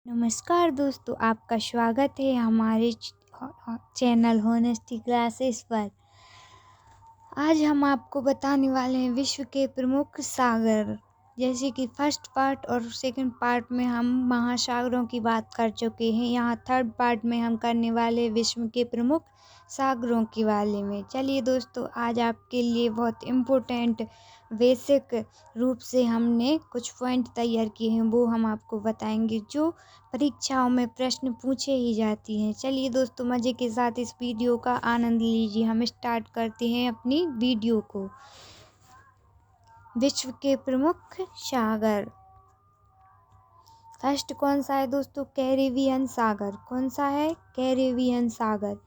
नमस्कार दोस्तों, आपका स्वागत है हमारे चैनल होनेस्टी क्लासेस पर। आज हम आपको बताने वाले हैं विश्व के प्रमुख सागर। जैसे कि फर्स्ट पार्ट और सेकंड पार्ट में हम महासागरों की बात कर चुके हैं। यहाँ थर्ड पार्ट में हम करने वाले विश्व के प्रमुख सागरों के बारे में। चलिए दोस्तों, आज आपके लिए बहुत इम्पोर्टेंट बेसिक रूप से हमने कुछ पॉइंट तैयार किए हैं, वो हम आपको बताएंगे जो परीक्षाओं में प्रश्न पूछे ही जाती हैं। चलिए दोस्तों, मज़े के साथ इस वीडियो का आनंद लीजिए। हम स्टार्ट करते हैं अपनी वीडियो को। विश्व के प्रमुख सागर। फर्स्ट कौन सा है दोस्तों? कैरेबियन सागर। कौन सा है? कैरेबियन सागर।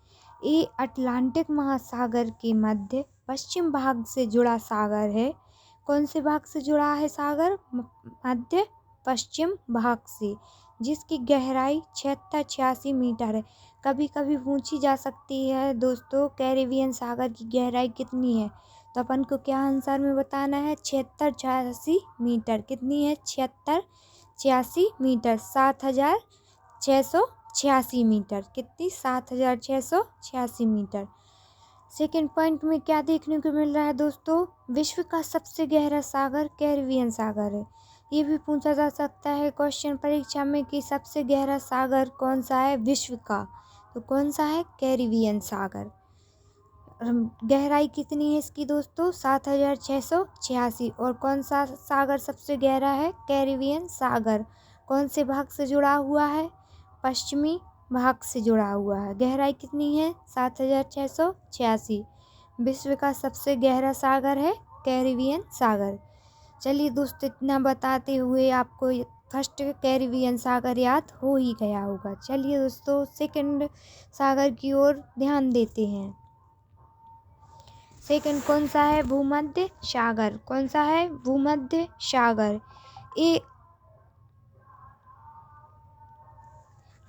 ये अटलांटिक महासागर के मध्य पश्चिम भाग से जुड़ा सागर है। कौन से भाग से जुड़ा है सागर? मध्य पश्चिम भाग से, जिसकी गहराई 76-86 मीटर है। कभी कभी पूछी जा सकती है दोस्तों, कैरेबियन सागर की गहराई कितनी है? तो अपन को क्या आंसर में बताना है? 76-86 मीटर। कितनी है? 76-86 मीटर। 7686 मीटर। कितनी? 7686 मीटर। सेकेंड पॉइंट में क्या देखने को मिल रहा है दोस्तों? विश्व का सबसे गहरा सागर कैरेबियन सागर है। ये भी पूछा जा सकता है क्वेश्चन परीक्षा में कि सबसे गहरा सागर कौन सा है विश्व का? तो कौन सा है? कैरेबियन सागर। गहराई कितनी है इसकी दोस्तों? 7686। और कौन सा सागर सबसे गहरा है? कैरेबियन सागर। कौन से भाग से जुड़ा हुआ है? पश्चिमी भाग से जुड़ा हुआ है। गहराई कितनी है? 7686। विश्व का सबसे गहरा सागर है कैरेबियन सागर। चलिए दोस्तों, इतना बताते हुए आपको फर्स्ट कैरेबियन सागर याद हो ही गया होगा। चलिए दोस्तों, सेकंड सागर की ओर ध्यान देते हैं। सेकंड कौन सा है? भूमध्य सागर। कौन सा है? भूमध्य सागर। ये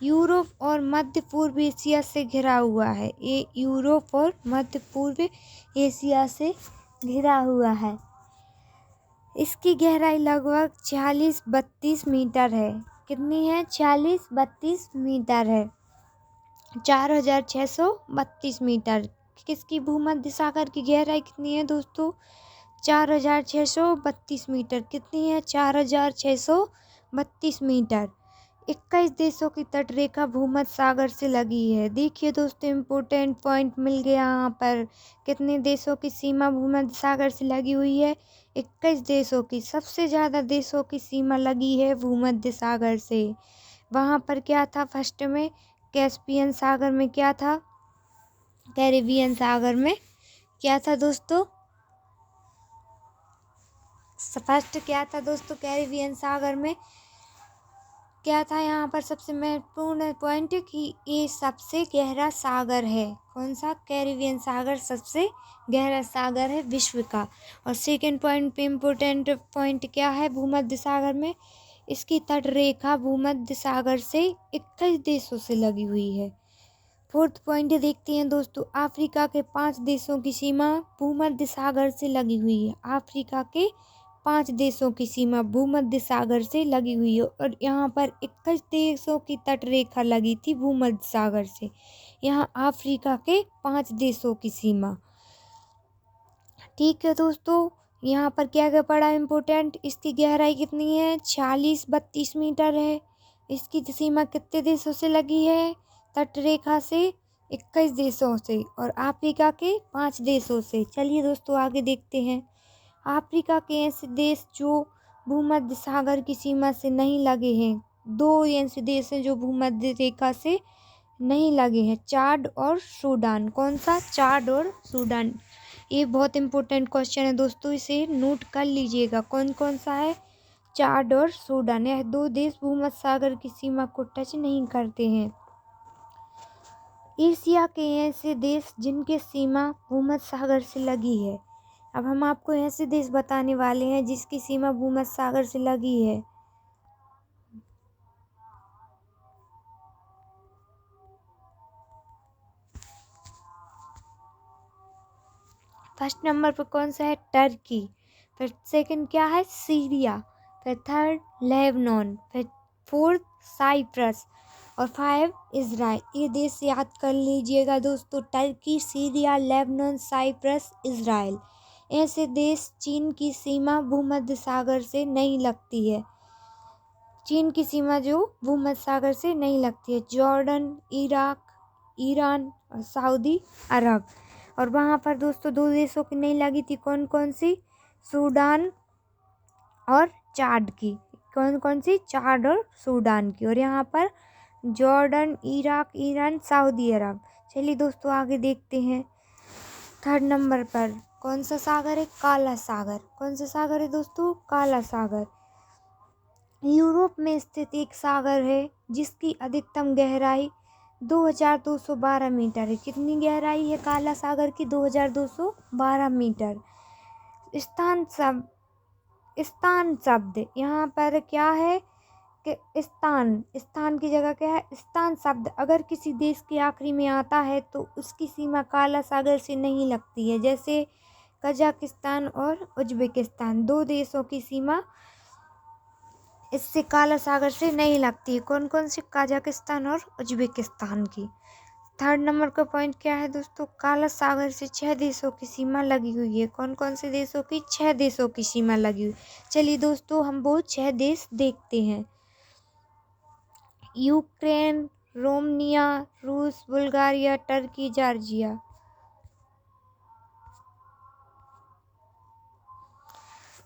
यूरोप और मध्य पूर्व एशिया से घिरा हुआ है। ये यूरोप और मध्य पूर्व एशिया से घिरा हुआ है। इसकी गहराई लगभग 46-32 मीटर है। कितनी है? 46-32 मीटर है। 4632 मीटर। किसकी? भूमध्य सागर की गहराई कितनी है दोस्तों? 4632 मीटर। कितनी है? 4632 मीटर। 21 देशों की तटरेखा भूमध्य सागर से लगी है। देखिए दोस्तों, इम्पोर्टेंट पॉइंट मिल गया यहाँ पर। कितने देशों की सीमा भूमध्य सागर से लगी हुई है? 21 देशों की। सबसे ज़्यादा देशों की सीमा लगी है भूमध्य सागर से। वहाँ पर क्या था फर्स्ट में? कैस्पियन सागर में क्या था? कैरेबियन सागर में क्या था दोस्तों? फर्स्ट क्या था दोस्तों? कैरेबियन सागर में क्या था? यहाँ पर सबसे महत्वपूर्ण पॉइंट कि ये सबसे गहरा सागर है। कौन सा? कैरेबियन सागर सबसे गहरा सागर है विश्व का। और सेकंड पॉइंट पे इम्पोर्टेंट पॉइंट क्या है? भूमध्य सागर में इसकी तटरेखा भूमध्य सागर से 21 देशों से लगी हुई है। फोर्थ पॉइंट देखते हैं दोस्तों, अफ्रीका के 5 देशों की सीमा भूमध्य सागर से लगी हुई है। अफ्रीका के 5 देशों की सीमा भूमध्य सागर से लगी हुई है। और यहाँ पर 21 देशों की तटरेखा लगी थी भूमध्य सागर से। यहाँ अफ्रीका के 5 देशों की सीमा। ठीक है दोस्तों, यहाँ पर क्या क्या पड़ा इम्पोर्टेंट? इसकी गहराई कितनी है? 46-32 मीटर है। इसकी सीमा कितने देशों से लगी है? तटरेखा से 21 देशों से और अफ्रीका के 5 देशों से। चलिए दोस्तों, आगे देखते हैं। अफ्रीका के ऐसे देश जो भूमध्य सागर की सीमा से नहीं लगे हैं। 2 ऐसे देश हैं जो भूमध्य रेखा से नहीं लगे हैं, चाड और सूडान। कौन सा? चाड और सूडान। ये बहुत इंपॉर्टेंट क्वेश्चन है दोस्तों, इसे नोट कर लीजिएगा। कौन कौन सा है? चाड और सूडान। यह 2 देश भूमध्य सागर की सीमा को टच नहीं करते हैं। एशिया के ऐसे देश जिनके सीमा भूमध्य सागर से लगी है। अब हम आपको ऐसे देश बताने वाले हैं जिसकी सीमा भूमध्य सागर से लगी है। फर्स्ट नंबर पर कौन सा है? टर्की। फिर सेकंड क्या है? सीरिया। फिर थर्ड लेबनान। फिर फोर्थ साइप्रस। और 5 इजराइल। ये देश याद कर लीजिएगा दोस्तों, Turkey, Syria, Lebanon, Cyprus, Israel. ऐसे देश चीन की सीमा भूमध्य सागर से नहीं लगती है। चीन की सीमा जो भूमध्य सागर से नहीं लगती है। जॉर्डन, इराक, ईरान और सऊदी अरब। और वहाँ पर दोस्तों 2 देशों की नहीं लगी थी, कौन कौन सी? सूडान और चाड की। कौन कौन सी? चाड और सूडान की। और यहाँ पर जॉर्डन, इराक, ईरान, सऊदी अरब। चलिए दोस्तों आगे देखते हैं। 3rd नंबर पर कौन सा सागर है? काला सागर। कौन सा सागर है दोस्तों? काला सागर। यूरोप में स्थित एक सागर है जिसकी अधिकतम गहराई 2212 मीटर है। कितनी गहराई है काला सागर की? 2212 मीटर। स्थान शब्द यहाँ पर क्या है कि स्थान की जगह क्या है? स्थान शब्द अगर किसी देश के आखिरी में आता है तो उसकी सीमा काला सागर से नहीं लगती है। जैसे कजाकिस्तान और उज्बेकिस्तान, 2 देशों की सीमा इससे काला सागर से नहीं लगती है। कौन कौन सी? कजाकिस्तान और उज्बेकिस्तान की। 3rd नंबर का पॉइंट क्या है दोस्तों? काला सागर से 6 देशों की सीमा लगी हुई है। कौन कौन से देशों की? 6 देशों की सीमा लगी हुई। चलिए दोस्तों हम वो 6 देश देखते हैं। यूक्रेन, रोमानिया, रूस, Bulgaria, Turkey, Georgia.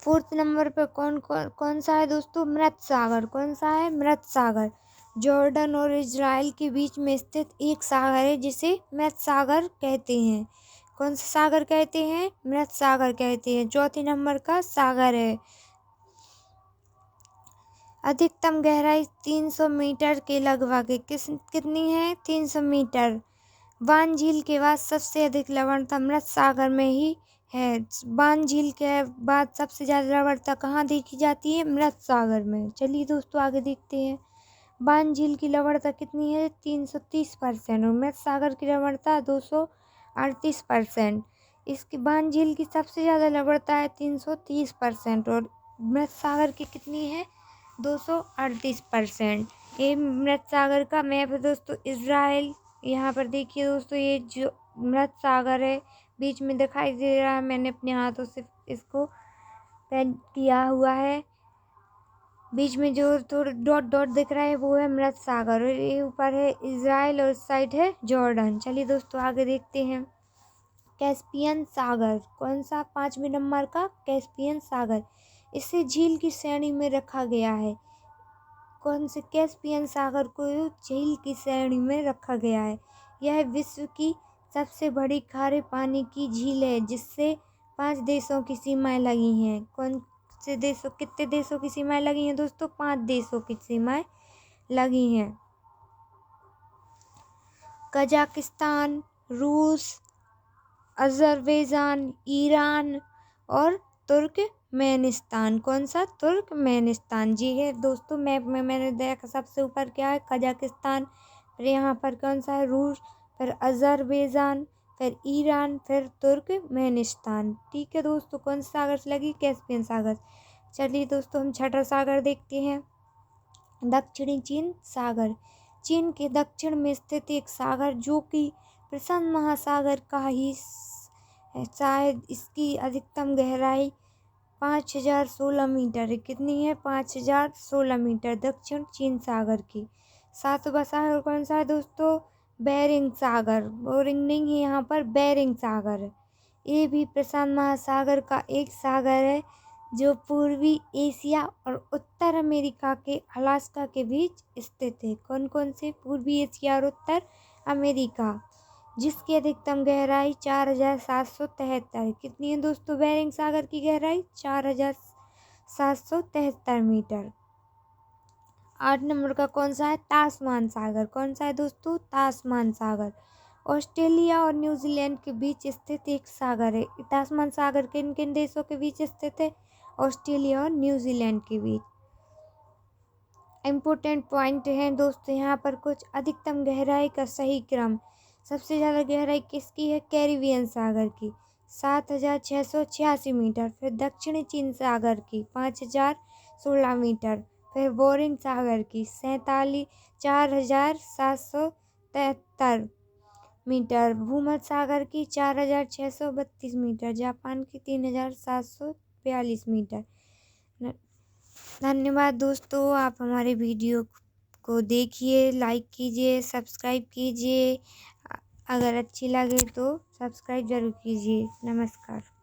4th number पर कौन सा है दोस्तों? मृत सागर। कौन सा है? मृत सागर। जॉर्डन और इजराइल के बीच में स्थित एक सागर है जिसे मृत सागर कहते हैं। कौन सा सागर कहते हैं? मृत सागर कहते हैं। 4th नंबर का सागर है। अधिकतम गहराई 300 मीटर के लगभग है। कितनी है? 300 मीटर। बान झील के बाद सबसे अधिक लवणता मृत सागर में ही है। बान झील के बाद सबसे ज़्यादा लवणता कहाँ देखी जाती है? मृत सागर में। चलिए दोस्तों आगे देखते हैं। बान झील की लवणता कितनी है? 330%। और मृत सागर की लवणता 238%। इसकी बान झील की सबसे ज़्यादा लवणता है 330% और मृत सागर की कितनी है? 238%। ये मृत सागर का मैप है दोस्तों। इजराइल, यहाँ पर देखिए दोस्तों, ये जो मृत सागर है बीच में दिखाई दे रहा है, मैंने अपने हाथों से इसको पेंट किया हुआ है। बीच में जो थोड़ा डॉट डॉट दिख रहा है वो है मृत सागर। और ये ऊपर है इजराइल और साइड है जॉर्डन। चलिए दोस्तों आगे देखते हैं। कैस्पियन सागर। कौन सा? 5वें नंबर का कैस्पियन सागर। इसे झील की श्रेणी में रखा गया है। कौन से? कैस्पियन सागर को झील की श्रेणी में रखा गया है। यह विश्व की सबसे बड़ी खारे पानी की झील है जिससे 5 देशों की सीमाएं लगी हैं। कौन से देशों? कितने देशों की सीमाएं लगी हैं दोस्तों? 5 देशों की सीमाएं लगी हैं। कजाकिस्तान, रूस, अजरबैजान, ईरान और तुर्कमेनिस्तान। कौन सा? तुर्कमेनिस्तान। जी है दोस्तों, मैप में मैंने देखा सबसे ऊपर क्या है? कजाकिस्तान। फिर यहाँ पर कौन सा है? रूस, फिर अजरबैजान, फिर ईरान, फिर तुर्कमेनिस्तान। ठीक है दोस्तों, कौन सा सागर से लगी? कैस्पियन सागर। चलिए दोस्तों हम 6ठा सागर देखते हैं। दक्षिणी चीन सागर। चीन के दक्षिण में स्थित एक सागर जो कि प्रशांत महासागर का ही है। शायद इसकी अधिकतम गहराई 5016 मीटर है। कितनी है? 5016 मीटर। दक्षिण चीन सागर की। 7वां सागर कौन सा है दोस्तों? बेरिंग सागर। बोरिंग नहीं है यहाँ पर, बेरिंग सागर है। ये भी प्रशांत महासागर का एक सागर है जो पूर्वी एशिया और उत्तर अमेरिका के अलास्का के बीच स्थित है। कौन कौन से? पूर्वी एशिया और उत्तर अमेरिका, जिसकी अधिकतम गहराई 4773। कितनी है दोस्तों बेरिंग सागर की गहराई? 4773 मीटर। 8 नंबर का कौन सा है? तासमान सागर। कौन सा है दोस्तों? तासमान सागर। ऑस्ट्रेलिया और न्यूजीलैंड के बीच स्थित एक सागर है। तासमान सागर किन किन देशों के बीच स्थित है? ऑस्ट्रेलिया और न्यूजीलैंड के बीच। इम्पोर्टेंट पॉइंट हैं दोस्तों यहाँ पर कुछ। अधिकतम गहराई का सही क्रम। सबसे ज़्यादा गहराई किसकी है? कैरिबियन सागर की 7686 मीटर। फिर दक्षिणी चीन सागर की 5016 मीटर। फिर बोरिन सागर की 4773 मीटर, भूमध्य सागर की 4632 मीटर, जापान की 3742 मीटर। धन्यवाद दोस्तों, आप हमारे वीडियो को देखिए, लाइक कीजिए, सब्सक्राइब कीजिए। अगर अच्छी लगे तो सब्सक्राइब जरूर कीजिए। नमस्कार।